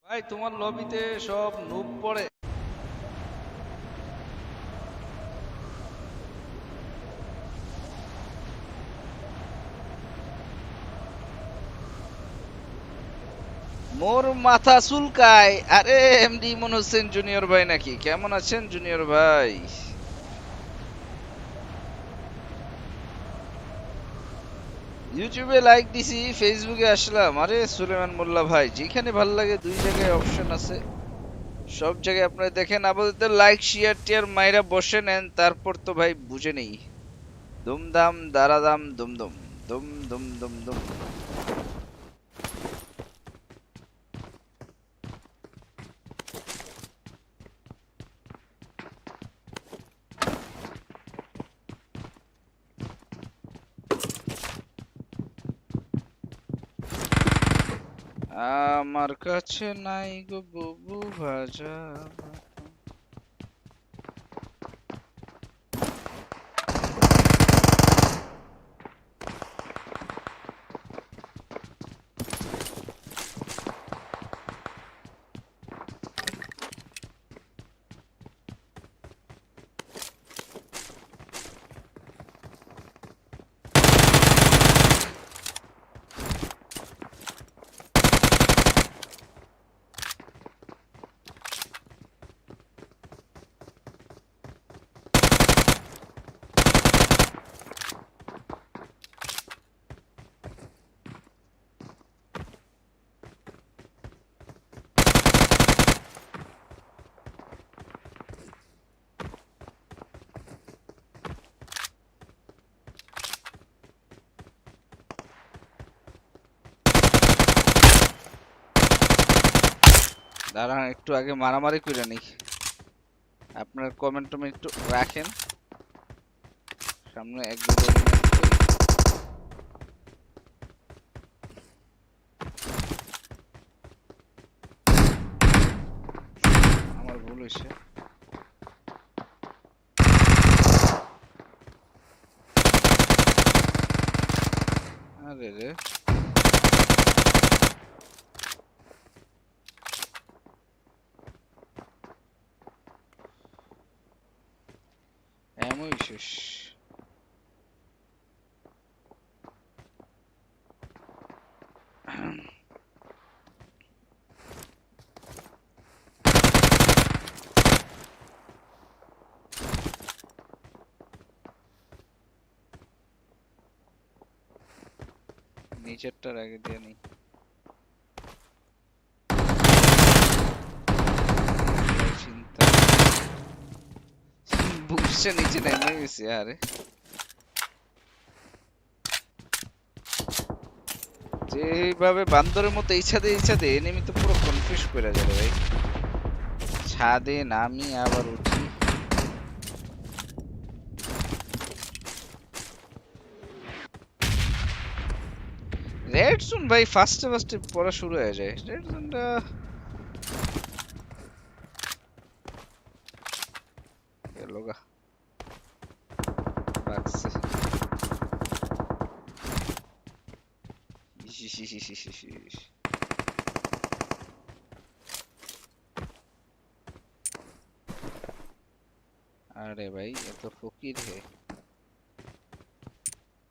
ভাই তোমার লবিতে সব নুব পড়ে। মোর মাথা চুলকায়। আরে এমডি মনে হচ্ছেন জুনিয়র ভাই নাকি? কেমন আছেন জুনিয়র ভাই? ইউটিউবে লাইক দিছি, ফেসবুকে আসলাম। আরে সুলেমান মোল্লা ভাই, যেখানে ভাল লাগে দুই জায়গায় অপশন আছে, সব জায়গায় আপনারা দেখেন। আপাতত লাইক শেয়ার টিয়ার মাইরা বসে নেন, তারপর তো ভাই বুঝে নেই। দুমদাম দারাদাম দুমদুম দুম দুম দুম দুম। আমার কাছে নাই গো বুবু ভাজা। দাঁড়ান, একটু আগে মারামারি করে নেই। আপনার কমেন্ট টমেন্ট একটু রাখেন, সামনে এক দুটো আমার ভুল হয়েছে। আরে রে, এমনই শেষ। নিচেরটার আগে দিয়ে নেই। চিন্তা বুঝছে, নিচে নেমে গেছে। আরে যেভাবে বান্দরের মতো এই ছাদে এনিমি তো পুরো কনফিউজ করে যাবে ভাই। ছাদে নামি আবার উঠি। রেড জোন ভাই ফার্স্টে ফার্স্টে পড়া শুরু হয়ে যায়। রেড জোনটা গেল গা, বাগছে। ইস, ইস, ইস, ইস, ইস, ইস, ইস। আরে ভাই এত ফকির হে,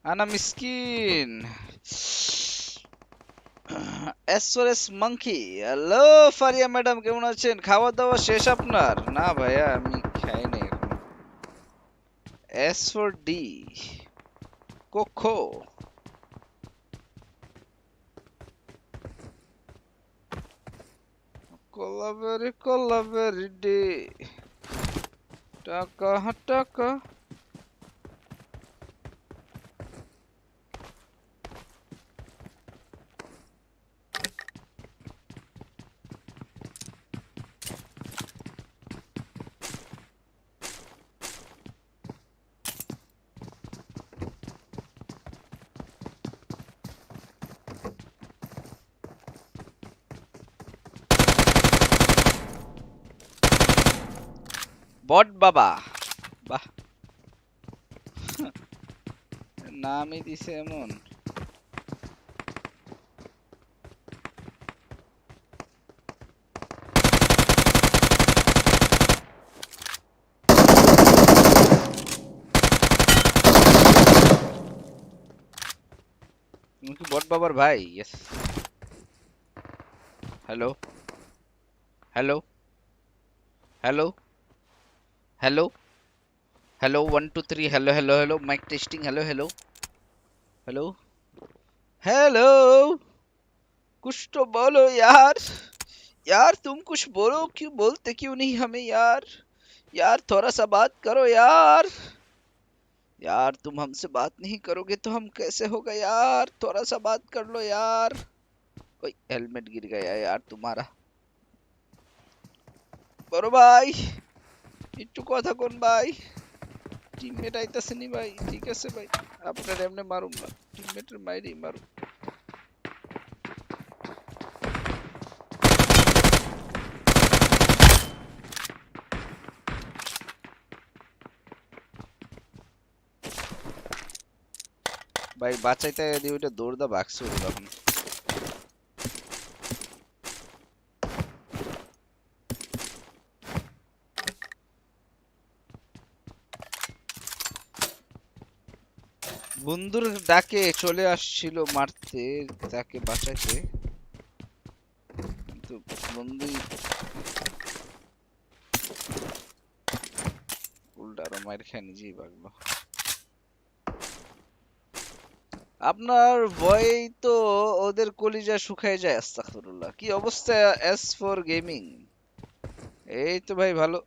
আনা মিসকিন। SOS monkey, hello Faria madam, কেমন আছেন? খাওয়া দাওয়া শেষ আপনার? না ভাইয়া, আমি খাই নাই এখনো। S for D, coco. Kolaveri Di, টাকা টাকা। বট বাবা, বাহ, নামই দিছে এমন। বাবার ভাই। Yes. Hello hello hello hello hello 1 2 3 hello hello hello mic testing hello hello hello hello कुछ तो बोलो यार यार तुम कुछ बोलो क्यों बोलते क्यों नहीं हमें यार यार थोड़ा सा बात करो यार यार तुम हमसे बात नहीं करोगे तो हम कैसे होगा यार थोड़ा सा बात कर लो यार ओए हेलमेट गिर गया यार तुम्हारा বড় ভাই একটু কথা কোন ভাই টিমমেট আইতাছে নি ভাই ঠিক আছে ভাই আপনার এমনি মারুম না টিমমেটের মাইরেই মারুম ভাই বাঁচাইতে দিয়ে ওইটা দৌড় দা ভাগছে ওটা তখন বন্ধুর ডাকে চলে আসছিল মারতে তাকে বাঁচাইতে কিন্তু বন্ধুই উল্টা আরো মার খেয়ে নিজেই ভাগলো আপনার ভয়েই তো ওদের কলিজা শুকায় যায় আস্তাগফিরুল্লাহ কি অবস্থা এস ফর গেমিং এই তো ভাই ভালো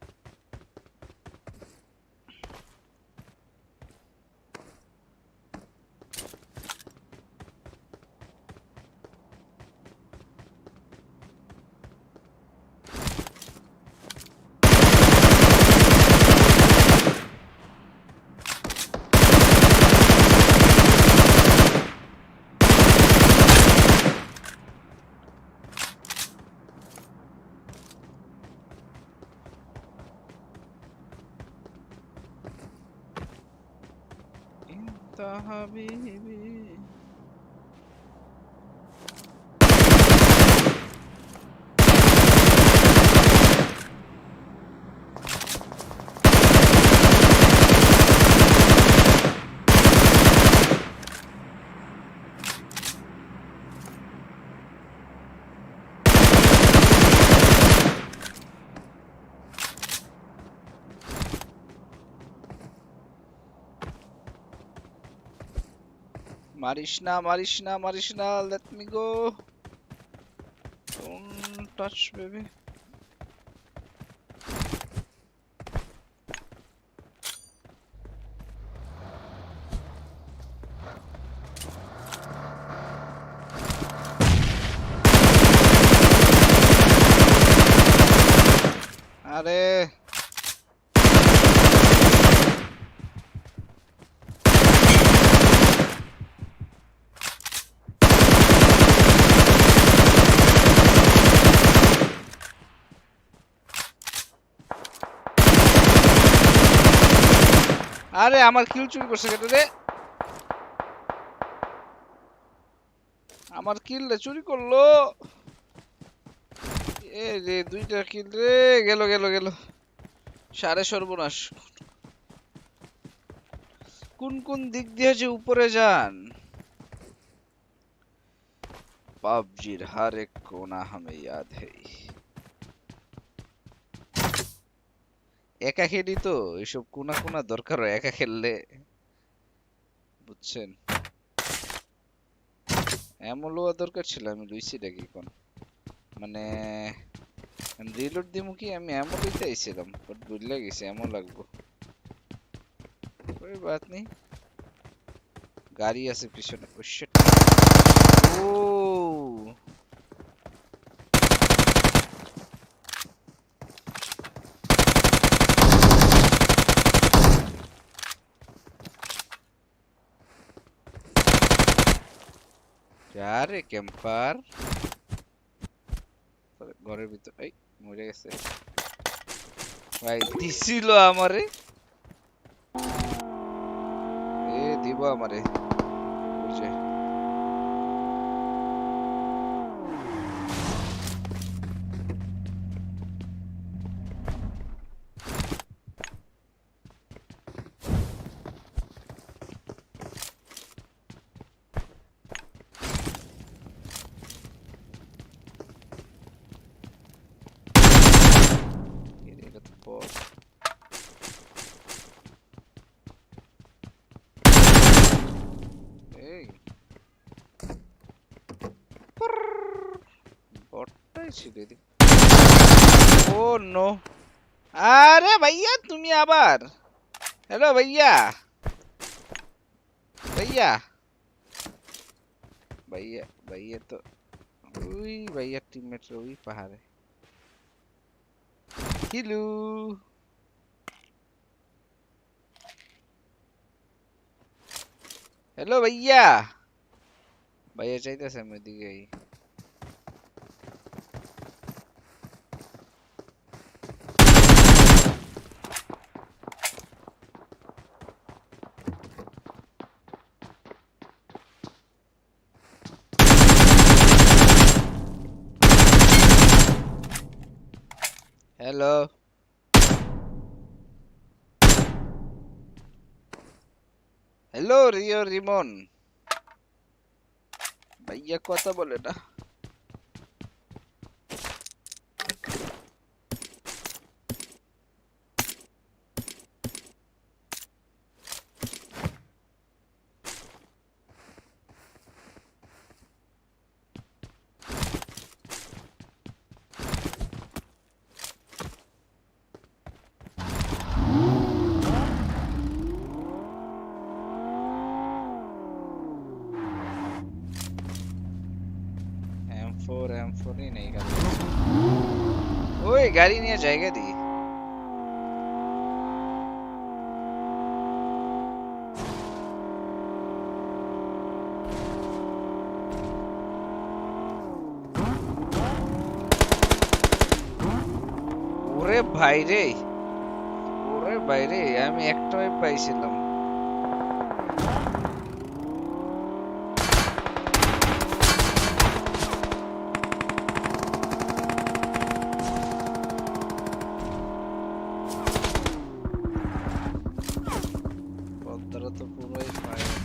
انت حبيبي মারিস না মারিস না মারিস না let me go don't touch baby আরে আরে আমার কিল চুরি করছে কেটে রে আমার কিল চুরি করলো এ রে দুইটা কিল রে গেল গেল গেল সারে সর্বনাশ কোন কোন দিক দিয়ে যে উপরে যান পাবজির हर एक कोना हमें याद है একা খেলি তো এসব কোনা কোনা দরকার হয় একা খেললে বুঝছেন এমন লোয়া দরকার ছিল আমি লুইছি নাকি কোন মানে রিলোড দিমু কি আমি এমন লইতে আইছিলাম বাট ভুলে গেছি এমন লাগবো कोई बात नहीं গাড়ি আছে পিছনে ও শিট ও আরে ক্যাম্পার ঘরের ভিতর এই মরে গেছে ভাই দিছিল আমারে এ দিব আমারে ওই যে বট। এই বটটাই ছিল এদিকে। ও নো, আরে ভাইয়া তুমি আবার। হ্যালো ভাইয়া, ভাইয়া ভাইয়া ভাইয়া তো ওই ভাইয়ার টিমমেট ওই পাহাড়ে। হ্যালো হ্যালো ভাইয়া, ভাইয়া চাইতেছে আমি ওইদিকে। হ্যালো হ্যালো রিও রিমন, ভাইয়া কথা বলে না। M4 ই নেই গাড়ি। ওই গাড়ি নিয়ে জায়গা দি। ওরে ভাই রে, ওরে ভাই রে, আমি একটা ওয়েব পাইছিলাম। পদ্মারা তো পুরোই ফায়ার।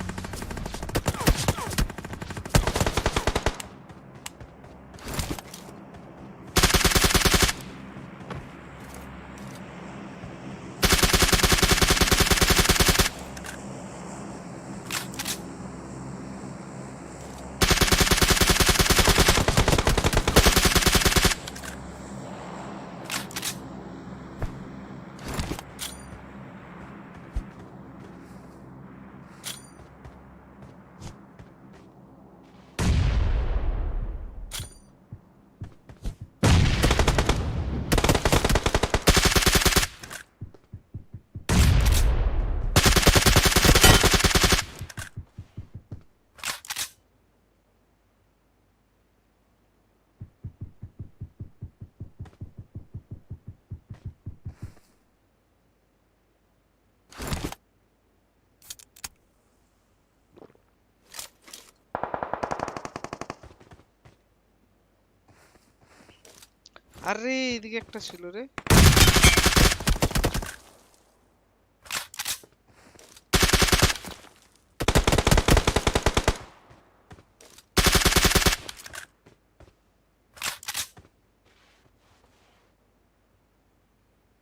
আরে এদিকে একটা ছিল রে।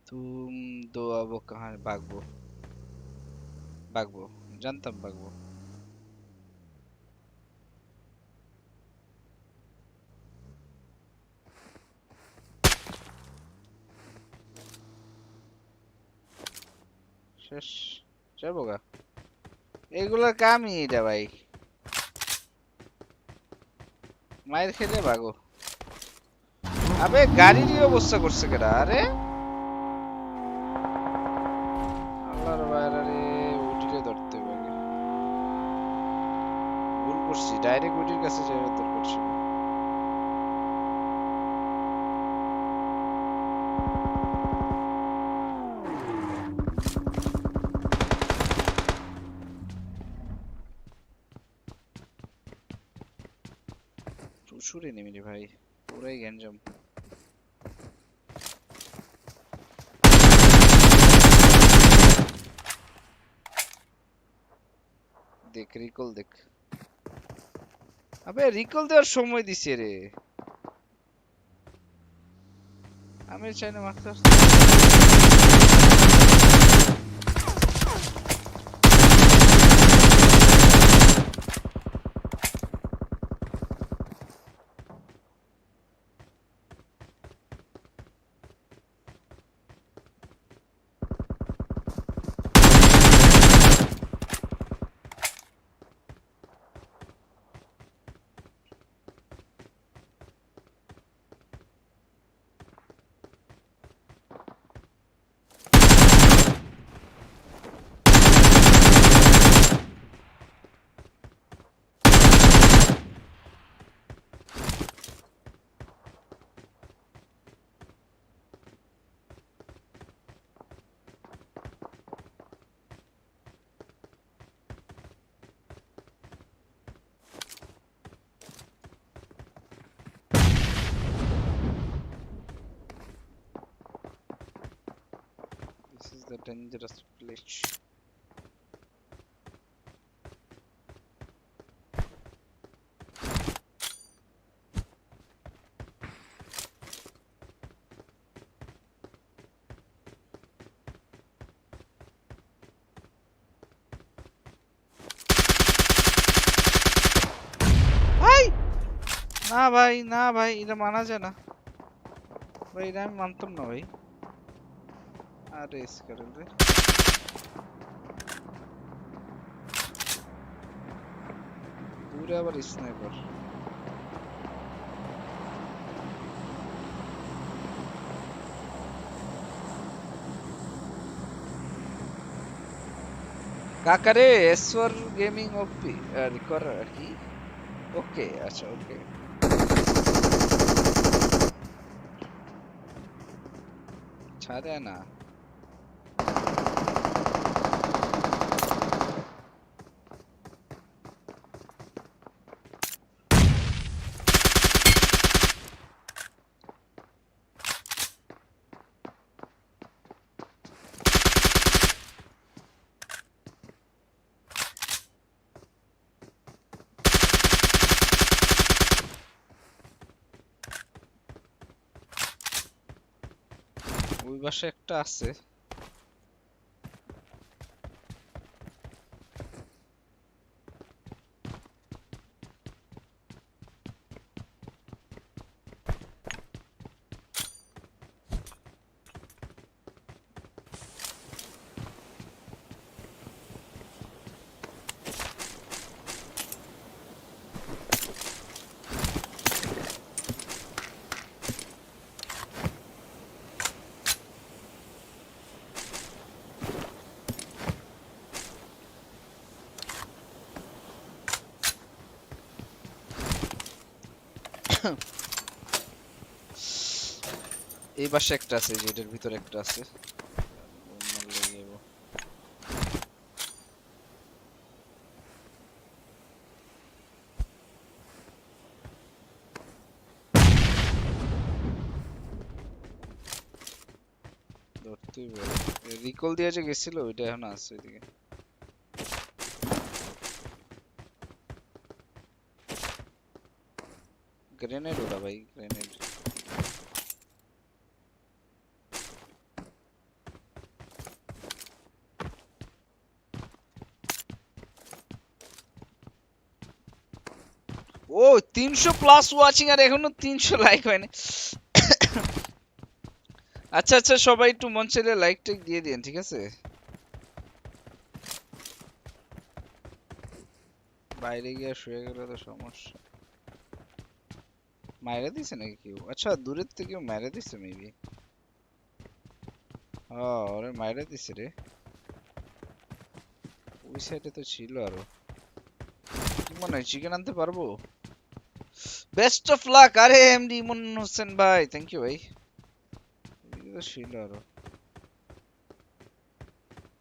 তুম দো আবো কাহা ভাগবো, ভাগবো, জানতাম ভাগবো। শেষ, যাবো গা। এগুলোর কামই এটা ভাই, মায়ের খেলে ভাগো। আবে গাড়িরই অবস্থা করছে কেডা? আরে আল্লাহর বাইরে রে, উঠিরে ধরতে হবে আগে। ভুল করছি, ডাইরেক্ট উঠির কাছে যাওয়ার দরকার ছিল। প্রচুর এনিমি রে ভাই, পুরাই গ্যাঞ্জাম। দেখ রিকল দেখ। আবে রিকল দেওয়ার সময় দিছে রে। আমি চাই না মারতে This is the dangerous place. ভাই না ভাই না ভাই এটা মানা যায় না ভাই এটা আমি মানতাম না ভাই আরে স্কারেল রে দূরে আবার স্নাইপার কাকারে এসওয়ার গেমিং ওপি রিকর কি ওকে আচ্ছা ওকে ছাড়ে না ওই পাশে একটা আছে এই পাশে একটা আছে যেটার ভিতরে একটা আছে ধরতেই পারে রিকল দিয়ে যে গেছিল ওইটা এখন আছে ওইদিকে গ্রেনেড ওটা ভাই গ্রেনেড ও 300 প্লাস ওয়াচিং আর এখনো 300 লাইক হয়নি আচ্ছা আচ্ছা সবাই একটু মন চাইলে লাইক টাইক দিয়ে দিন ঠিক আছে বাইরে গিয়ে শুয়ে গেলে তো সমস্যা মাইরা দিছে নাকি কেউ আচ্ছা দূরের থেকে মাইরা দিছে মেবি ওরে মাইরা দিছে রে ওই সাইডে তো ছিল আরো কি মনে হয় চিকেন আনতে পারবো বেস্ট অফ লাক আরে এমডি ইমন হোসেন ভাই থ্যাংক ইউ ভাই এদিকে তো ছিল আরো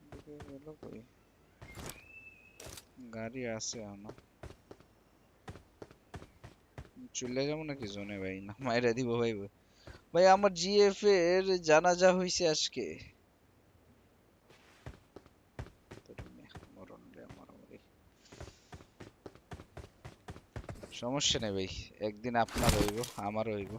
এদিকে গেল কই গাড়ি আছে এখনো চলে যাবো নাকি জোনে ভাই না মাইরা দিব ভাই ভাই আমার জিএফ এর জানাজা হইছে আজকে সমস্যা নেই ভাই একদিন আপনার হইব আমার হইব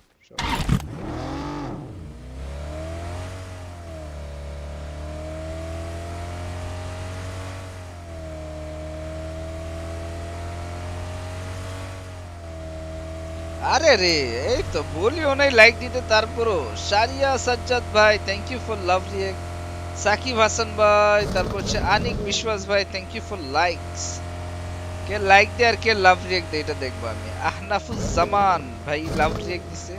আরে রে, এই তো বলিও নাই লাইক দিতে, তারপরও সারিয়া সাজ্জাদ ভাই thank you for love react, Sakib Hasan ভাই, তারপর হচ্ছে আনিক বিশ্বাস ভাই থ্যাংক ইউ ফর লাইকস। কে লাইক দেয় আর কে লাভ রিয়েক্ট দেয় এটা দেখবো আমি। আহনাফুজ জামান ভাই লাভ রিয়েক্ট দিছে।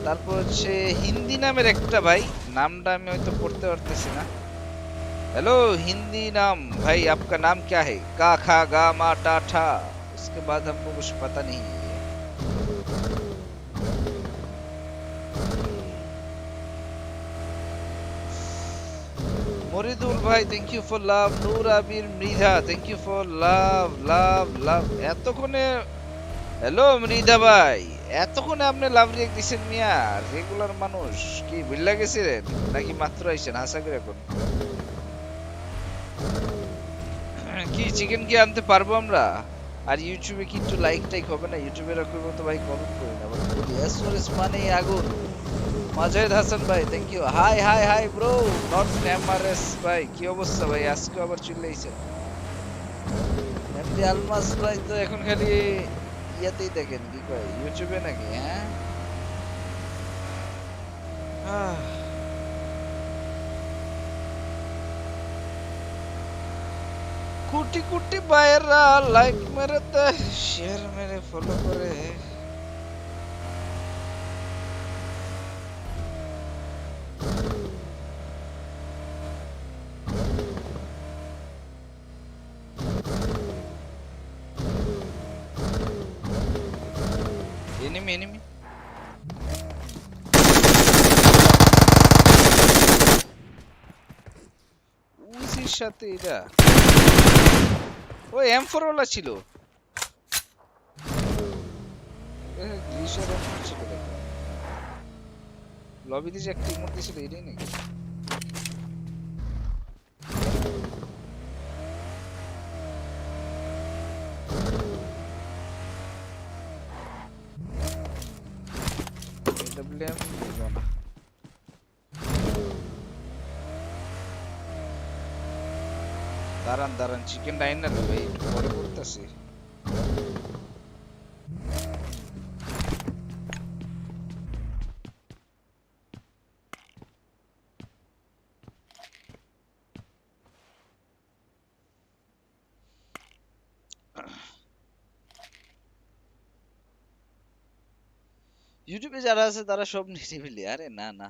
তারপর হচ্ছে হিন্দি নামের একটা ভাই, নামটা আমি হয়তো পড়তে পারতেছি না। हेलो हिंदी नाम भाई, आपका नाम क्या है? का खा गा मा टा ठा, उसके बाद हमको कुछ पता नहीं है। মরিদুল ভাই thank you for love, Noor Abir Mridha thank you for love love love. এতক্ষণে হ্যালো মৃধা ভাই, এতক্ষণে আপনি লাভ রিয়েক্ট দিছেন মিয়া? রেগুলার মানুষ কি ভুল গেছিলেন নাকি মাত্র আইছেন হাসা করে? এখন কি চিকেন কি আনতে পারবো আমরা? আর ইউটিউবে কি একটু লাইক টাইক হবে না? ইউটিউবে রাখবো তো ভাই, কমেন্ট করে না আবার বলি এসওএস মানে আগুন। মাজেদ হাসান ভাই thank you. Hi hi hi bro, not MRS ভাই, কি অবস্থা ভাই? আজকে আবার চিল্লাইছে। এমডি আলমাস ভাই তো এখন খালি ইয়াতেই দেখেন, কি কয় ইউটিউবে নাকি? হ্যাঁ কোটি কোটি ভাইয়েরা লাইক মেরে দেয়, শেয়ার মেরে ফলো করে। এনিমি এনিমি, উজির সাথে এটা ও M4 ওয়ালা ছিল। গ্লিশার M4 ছিল দেখো। লবিতে যে একটা ইমোট দিছিল এটাই নাকি? AWM নিব না। দাঁড়ান দাঁড়ান, চিকেন ডাইনার ভাই একটু পরে করতেছি। ইউটিউবে যারা আছে তারা সব নিরিবিলি। আরে না না,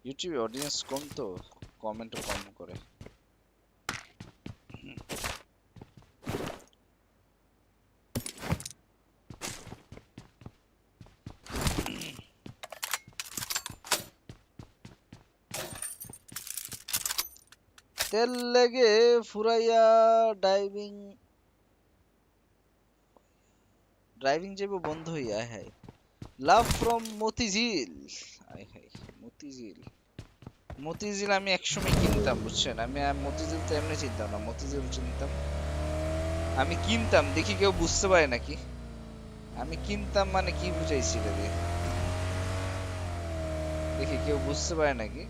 ইউটিউবে অডিয়েন্স কম তো, কমেন্টও কম করে। তেল লেগে ফুরাইয়া ডাইভিং ড্রাইভিং যাবো বন্ধ হইয়া। হ্যাঁ, লাভ ফ্রম মতিঝিল। আয় হায়, মতিঝিল মতিঝিল আমি একসময় কিনতাম বুঝছেন। আমি মতিঝিল তো এমনি চিনতাম না, মতিঝিল চিনতাম। আমি কিনতাম, দেখি কেউ বুঝতে পারে নাকি আমি কিনতাম মানে কি বুঝাইছি রে? দেখি কেউ বুঝতে পারে নাকি?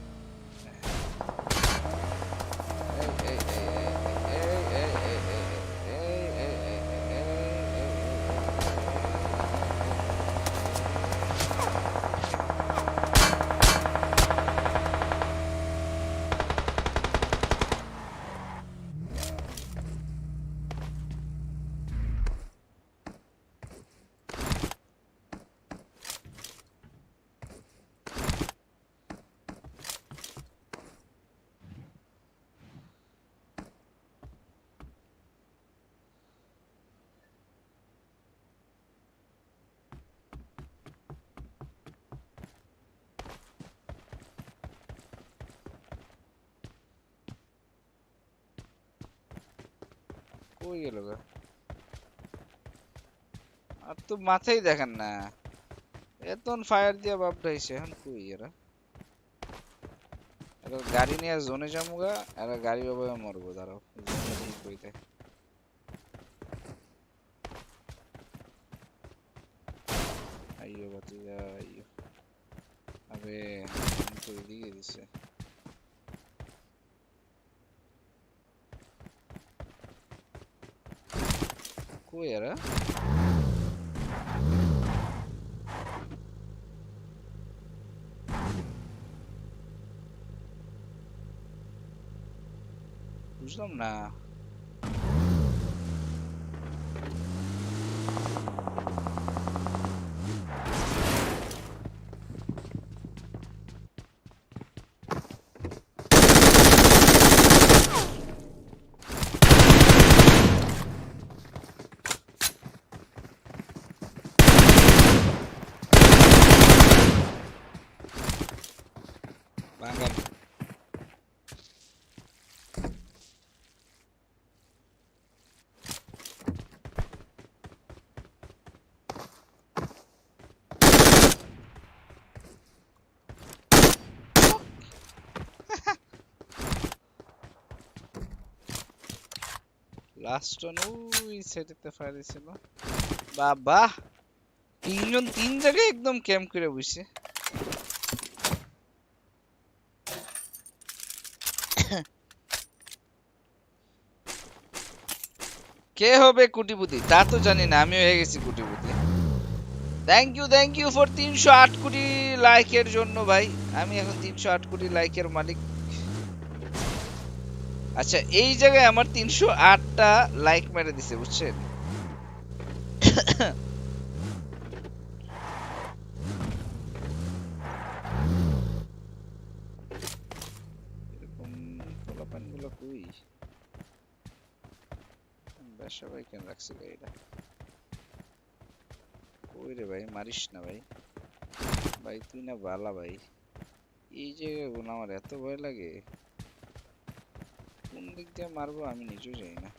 কই গেল গা? আর তো মাথাই দেখেন না, এতন ফায়ার দিয়া বাপ ঢাইছে। এখন কই এরা? এরা গাড়ি নিয়ে জোনে যামুগা, এরা গাড়ি বাবা মরবো। দাঁড়াও, জোনে কই দেয়। আইয়ো বাতিজা আইয়ো। আবে তো এদিকে দিছে। কই এরা? বুঝলাম না। বাঙালি লাস্ট অন ওই সাইডেতে ফায়ার দিছিল। বাবা তিনজন তিন জায়গায় একদম ক্যাম্প করে বসে। কে হবে কোটিপতি তা তো জানি না, আমি হয়ে গেছি কোটিপতি। থ্যাংক ইউ ফর 308 কোটি লাইকের জন্য ভাই। আমি এখন 308 কোটি লাইকের মালিক। আচ্ছা এই জায়গায় আমার 308টা লাইক মেরে দিছে বুঝছেন। এরকম পোলাপানগুলো কই? বাসা ভাই কেন রাখছে গাড়িটা? কই রে ভাই, মারিস না ভাই। ভাই তুই না বালা ভাই। এই জায়গাগুলো আমার এত ভয় লাগে, কোন দিক দিয়ে মারবো আমি নিজেও জানি না।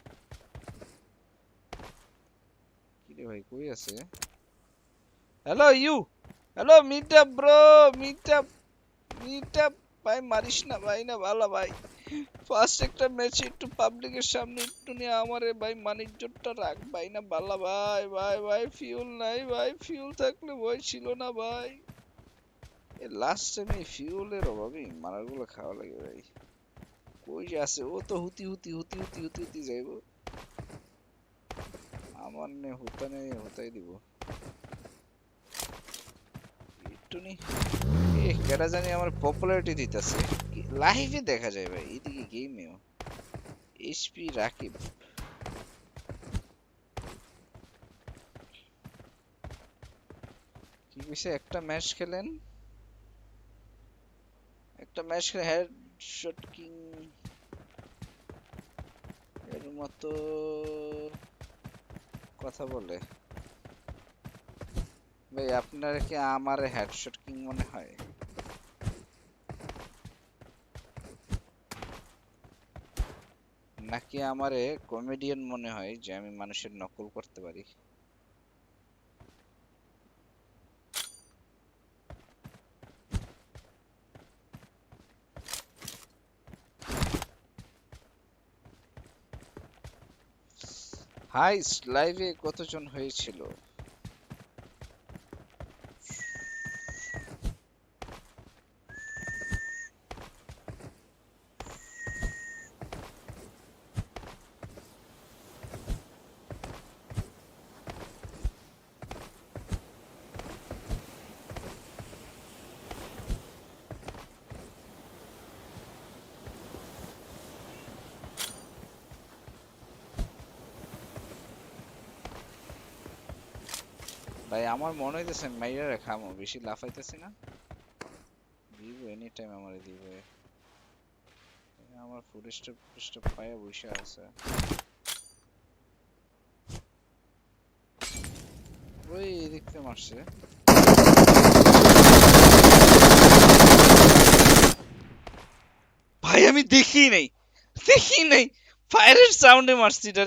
কিরে ভাই কই আছে? Hello you, hello meet up bro, meet up, meet up. ভাই মারিস না ভাই, না বালা ভাই। ফার্স্ট একটা ম্যাচ একটু পাবলিকের সামনে একটু নিয়ে আমারে ভাই মানিজ্জতটা রাখ ভাই, না বালা ভাই। ভাই ভাই ফিউল নাই ভাই, ফিউল থাকলে ভয় ছিল না ভাই। এই লাস্ট টাইমে ফিউলের অভাবে মারাগুলো খাওয়া লাগে ভাই। কই যে আছে ও, তো হুতি হুতি হুতি হুতি হুতি হুতি যাইব। আমার নে হুতানে হুতাই দিব একটু নি। এ কেডা জানি আমার পপুলারিটি দিতেছে লাইভে দেখা যায় ভাই, এদিকে গেমেও। এইচপি রাকিব কি কইছে? একটা ম্যাচ খেলেন, একটা ম্যাচ খেলে হেডশট কিং এর মতো কথা বলে। ভাই আপনার কি আমার হেডশট কিং মনে হয়? নাকি আমারে কমেডিয়ান মনে হয় যে আমি মানুষের নকল করতে পারি? হাইস্ট লাইভে কতজন হয়েছিল? ভাই আমার মনে হইতেছে মাইরা খামো, বেশি লাফাইতেছি না। দিব এনি টাইম আমারে দিবে। আমার ফুড স্টপ পায়া বসে আছে। ওই দেখতে মারছে। ভাই আমি দেখি নাই, দেখি নাই, ফায়ারের সাউন্ডে মারছি এটারে।